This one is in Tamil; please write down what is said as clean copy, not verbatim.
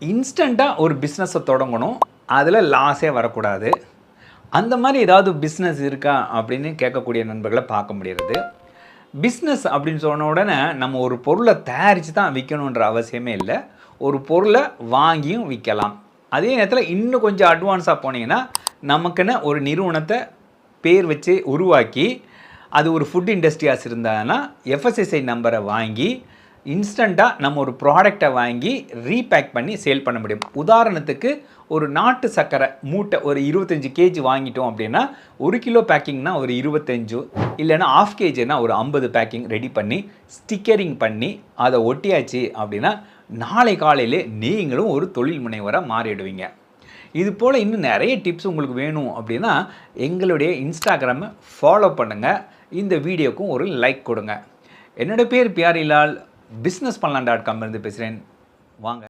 இன்ஸ்டண்ட்டாக ஒரு பிஸ்னஸை தொடங்கணும், அதில் லாஸே வரக்கூடாது. அந்த மாதிரி ஏதாவது பிஸ்னஸ் இருக்கா அப்படின்னு கேட்கக்கூடிய நண்பர்களை பார்க்க முடிகிறது. பிஸ்னஸ் அப்படின்னு சொன்ன உடனே நம்ம ஒரு பொருளை தயாரித்து தான் விற்கணுன்ற அவசியமே இல்லை. ஒரு பொருளை வாங்கியும் விற்கலாம். அதே நேரத்தில் இன்னும் கொஞ்சம் அட்வான்ஸாக போனீங்கன்னா நமக்குன்னு ஒரு நிறுவனத்தை பேர் வச்சு உருவாக்கி அது ஒரு ஃபுட் இண்டஸ்ட்ரியாஸ் இருந்தாங்கன்னா எஃப்எஸ்எஸ்ஐ நம்பரை வாங்கி இன்ஸ்டண்ட்டாக நம்ம ஒரு ப்ராடக்டை வாங்கி ரீபேக் பண்ணி சேல் பண்ண முடியும். உதாரணத்துக்கு ஒரு நாட்டு சர்க்கரை மூட்டை ஒரு 25 கேஜி வாங்கிட்டோம் அப்படின்னா 1 கிலோ பேக்கிங்னா ஒரு 25, இல்லைன்னா ½ கேஜினா ஒரு 50 பேக்கிங் ரெடி பண்ணி ஸ்டிக்கரிங் பண்ணி அதை ஒட்டியாச்சு அப்படின்னா நாளை காலையிலே நீங்களும் ஒரு தொழில் முனைவராக மாறிடுவீங்க. இது போல் இன்னும் நிறைய டிப்ஸ் உங்களுக்கு வேணும் அப்படின்னா எங்களுடைய இன்ஸ்டாகிராமை ஃபாலோ பண்ணுங்கள். இந்த வீடியோக்கும் ஒரு லைக் கொடுங்க. என்னோட பேர் பியாரிலால், business பண்ணலாம்.com இருந்து பேசுகிறேன். வாங்க.